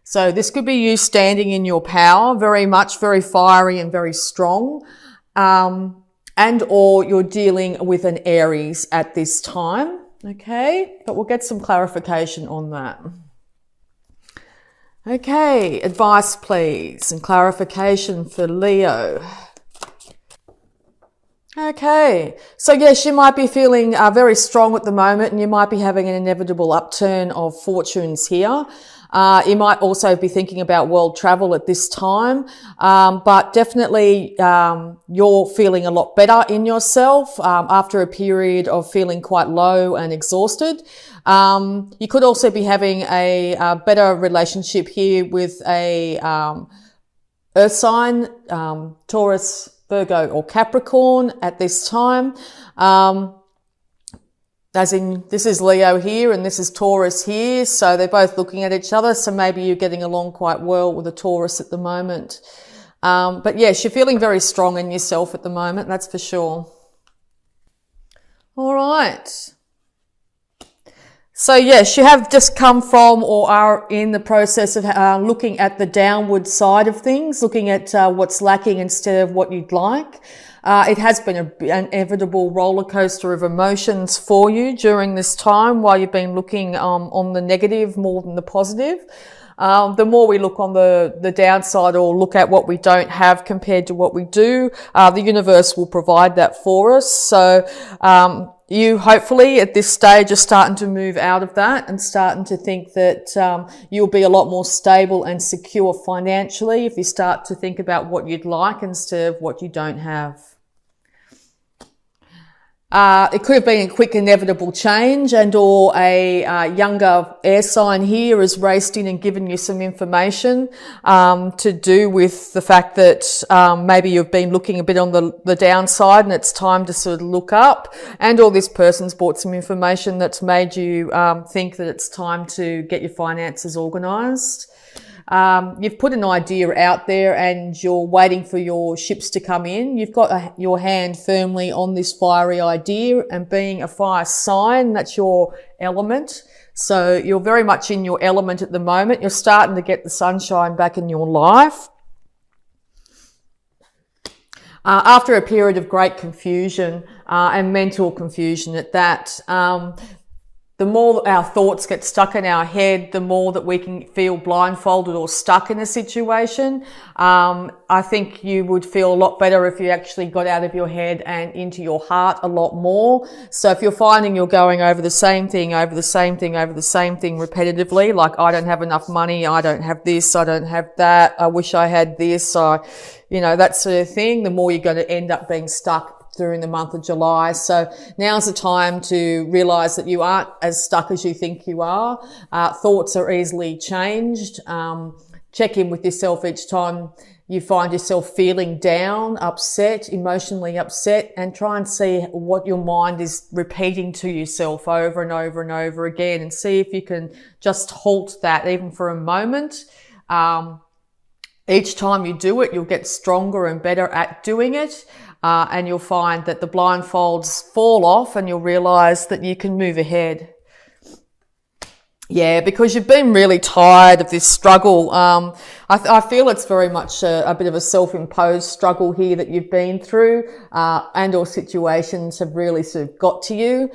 So this could be you standing in your power, very fiery and very strong. And or you're dealing with an Aries at this time. Okay, but we'll get some clarification on that. Okay, advice please and clarification for Leo. Okay, so yes, you might be feeling very strong at the moment and you might be having an inevitable upturn of fortunes here. You might also be thinking about world travel at this time, but definitely you're feeling a lot better in yourself after a period of feeling quite low and exhausted. You could also be having a better relationship here with a earth sign, Taurus, Virgo or Capricorn at this time. As in, this is Leo here and this is Taurus here. So they're both looking at each other. So maybe you're getting along quite well with a Taurus at the moment. But yes, you're feeling very strong in yourself at the moment. That's for sure. All right. So yes, you have just come from or are in the process of looking at the downward side of things, looking at what's lacking instead of what you'd like. It has been an inevitable roller coaster of emotions for you during this time while you've been looking on the negative more than the positive. The more we look on the downside or look at what we don't have compared to what we do, the universe will provide that for us. So you hopefully at this stage are starting to move out of that and starting to think that you'll be a lot more stable and secure financially if you start to think about what you'd like instead of what you don't have. It could have been a quick inevitable change and or a younger air sign here has raced in and given you some information to do with the fact that maybe you've been looking a bit on the downside and it's time to sort of look up, and or this person's brought some information that's made you think that it's time to get your finances organised. You've put an idea out there and you're waiting for your ships to come in. You've got your hand firmly on this fiery idea, and being a fire sign, that's your element. So you're very much in your element at the moment. You're starting to get the sunshine back in your life. After a period of great confusion and mental confusion at that, the more our thoughts get stuck in our head, the more that we can feel blindfolded or stuck in a situation. I think you would feel a lot better if you actually got out of your head and into your heart a lot more. So if you're finding you're going over the same thing, over the same thing, over the same thing repetitively, like I don't have enough money, I don't have this, I don't have that, I wish I had this, that sort of thing, the more you're going to end up being stuck during the month of July. So now's the time to realize that you aren't as stuck as you think you are. Thoughts are easily changed. Check in with yourself each time you find yourself feeling down, upset, emotionally upset, and try and see what your mind is repeating to yourself over and over and over again, and see if you can just halt that even for a moment. Each time you do it, you'll get stronger and better at doing it. And you'll find that the blindfolds fall off and you'll realize that you can move ahead. Yeah, because you've been really tired of this struggle. I feel it's very much a bit of a self-imposed struggle here that you've been through, and or situations have really sort of got to you.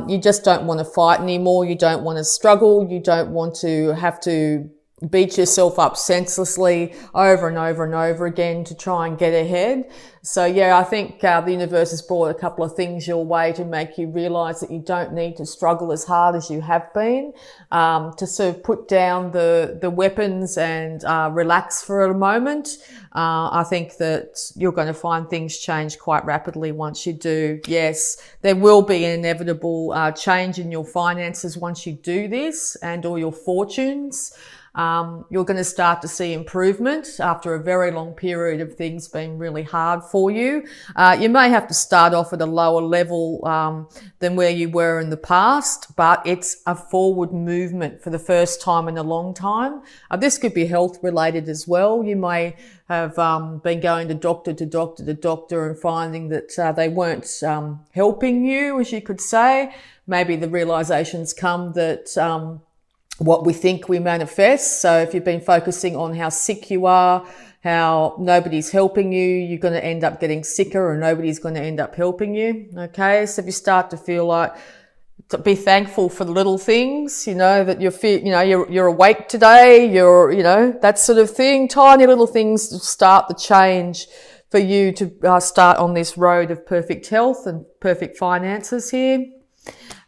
You just don't want to fight anymore. You don't want to struggle. You don't want to have to beat yourself up senselessly over and over and over again to try and get ahead. So yeah, I think the universe has brought a couple of things your way to make you realize that you don't need to struggle as hard as you have been, to sort of put down the weapons and relax for a moment. I think that you're going to find things change quite rapidly once you do. Yes, there will be an inevitable change in your finances once you do this, and all your fortunes. You're going to start to see improvement after a very long period of things being really hard for you. You may have to start off at a lower level than where you were in the past, but it's a forward movement for the first time in a long time. This could be health related as well. You may have been going to doctor and finding that they weren't helping you, as you could say. Maybe the realizations come that what we think we manifest. So if you've been focusing on how sick you are, how nobody's helping you, you're going to end up getting sicker, or nobody's going to end up helping you. Okay. So if you start to feel like, to be thankful for the little things, that you're awake today, that sort of thing. Tiny little things to start the change for you to start on this road of perfect health and perfect finances here.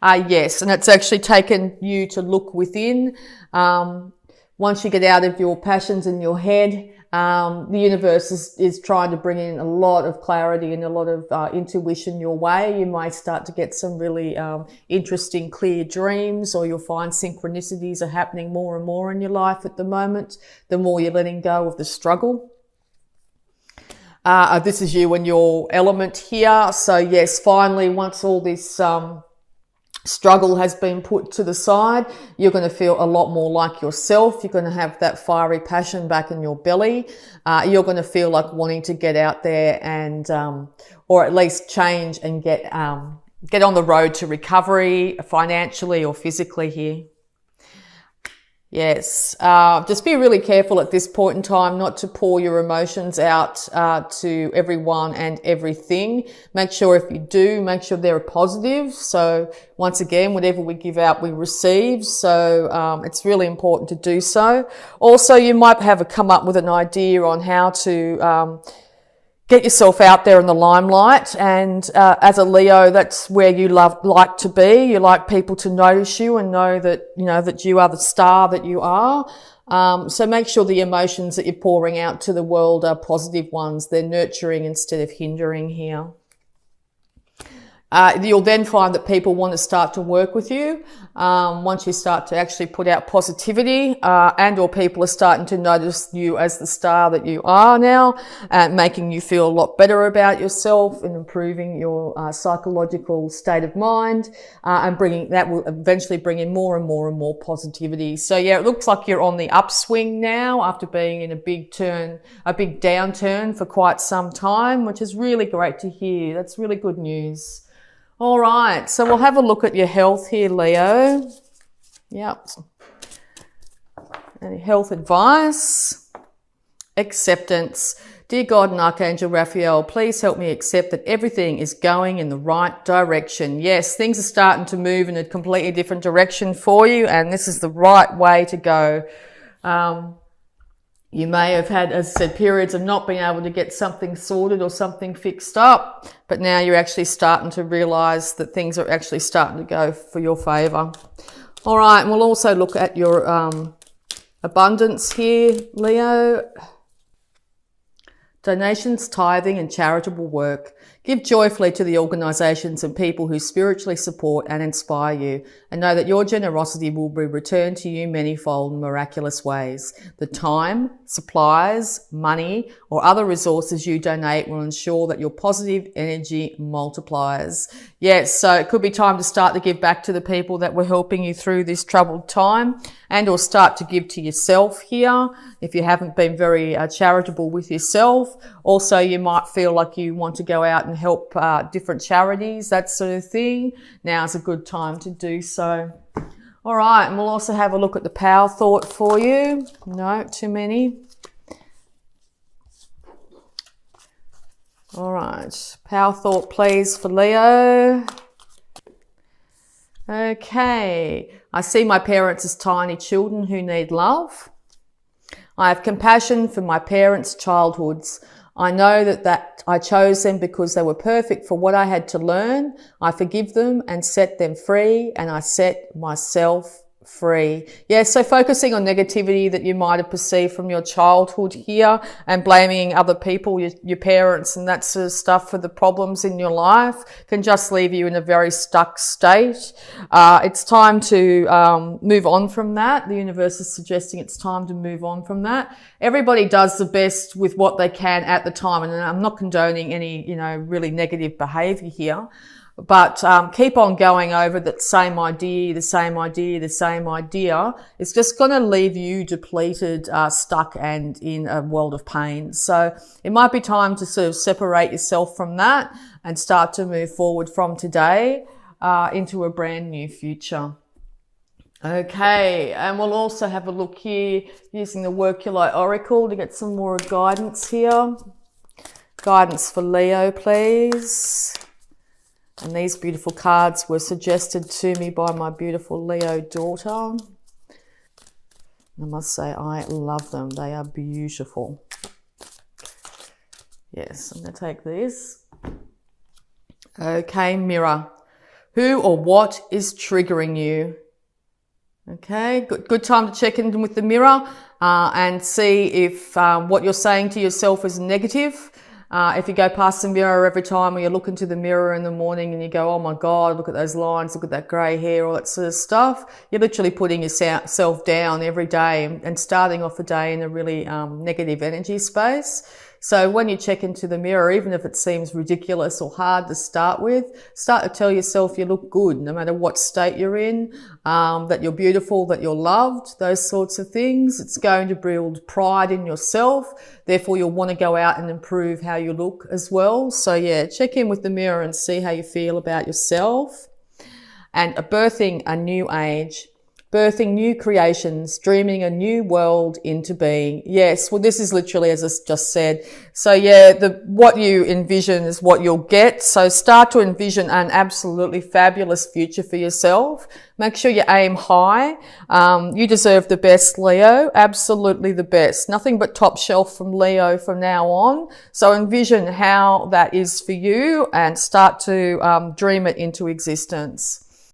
Yes, and it's actually taken you to look within. Once you get out of your passions in your head, the universe is trying to bring in a lot of clarity and a lot of intuition your way. You might start to get some really interesting, clear dreams, or you'll find synchronicities are happening more and more in your life at the moment, the more you're letting go of the struggle. This is you and your element here. So yes, finally, once all this struggle has been put to the side, you're going to feel a lot more like yourself. You're going to have that fiery passion back in your belly. You're going to feel like wanting to get out there and, or at least change and get on the road to recovery, financially or physically here. Yes, just be really careful at this point in time not to pour your emotions out to everyone and everything. Make sure if you do, make sure they're positive. So once again, whatever we give out, we receive. So it's really important to do so. Also, you might have come up with an idea on how to get yourself out there in the limelight, and as a Leo, that's where you like to be. You like people to notice you and know that that you are the star that you are. So make sure the emotions that you're pouring out to the world are positive ones. They're nurturing instead of hindering here. You'll then find that people want to start to work with you once you start to actually put out positivity, and or people are starting to notice you as the star that you are now, making you feel a lot better about yourself and improving your psychological state of mind, and that will eventually bring in more and more and more positivity. So yeah, it looks like you're on the upswing now after being in a big downturn for quite some time, which is really great to hear. That's really good news. All right, so we'll have a look at your health here, Leo. Yep. Any health advice? Acceptance. Dear God and Archangel Raphael, please help me accept that everything is going in the right direction. Yes, things are starting to move in a completely different direction for you, and this is the right way to go. You may have had, as I said, periods of not being able to get something sorted or something fixed up, but now you're actually starting to realize that things are actually starting to go for your favor. All right, and we'll also look at your abundance here, Leo. Donations, tithing and charitable work. Give joyfully to the organisations and people who spiritually support and inspire you, and know that your generosity will be returned to you manyfold in miraculous ways. The time, supplies, money or other resources you donate will ensure that your positive energy multiplies. Yes, so it could be time to start to give back to the people that were helping you through this troubled time, and or start to give to yourself here if you haven't been very charitable with yourself. Also, you might feel like you want to go out and help different charities, that sort of thing. Now's a good time to do so. All right, and we'll also have a look at the power thought for you. No, too many. All right, power thought please for Leo. Okay, I see my parents as tiny children who need love. I have compassion for my parents' childhoods. I know that I chose them because they were perfect for what I had to learn. I forgive them and set them free, and I set myself free. Yeah, so focusing on negativity that you might have perceived from your childhood here and blaming other people, your parents and that sort of stuff for the problems in your life can just leave you in a very stuck state. It's time to move on from that. The universe is suggesting it's time to move on from that. Everybody does the best with what they can at the time, and I'm not condoning any, really negative behavior here. But keep on going over that same idea, the same idea, the same idea. It's just going to leave you depleted, stuck and in a world of pain. So it might be time to sort of separate yourself from that and start to move forward from today into a brand new future. Okay, and we'll also have a look here using the Work Your Light Oracle to get some more guidance here. Guidance for Leo, please. And these beautiful cards were suggested to me by my beautiful Leo daughter. I must say, I love them. They are beautiful. Yes, I'm going to take this. Okay, mirror. Who or what is triggering you? Okay, good time to check in with the mirror and see if what you're saying to yourself is negative. If you go past the mirror every time, or you look into the mirror in the morning and you go, oh my God, look at those lines, look at that grey hair, all that sort of stuff, you're literally putting yourself down every day and starting off the day in a really negative energy space. So when you check into the mirror, even if it seems ridiculous or hard to start with, start to tell yourself you look good no matter what state you're in, that you're beautiful, that you're loved, those sorts of things. It's going to build pride in yourself. Therefore, you'll want to go out and improve how you look as well. So yeah, check in with the mirror and see how you feel about yourself. And birthing a new age. Birthing new creations, dreaming a new world into being. Yes, well, this is literally as I just said. So yeah, what you envision is what you'll get. So start to envision an absolutely fabulous future for yourself. Make sure you aim high. You deserve the best, Leo. Absolutely the best. Nothing but top shelf from Leo from now on. So envision how that is for you and start to dream it into existence.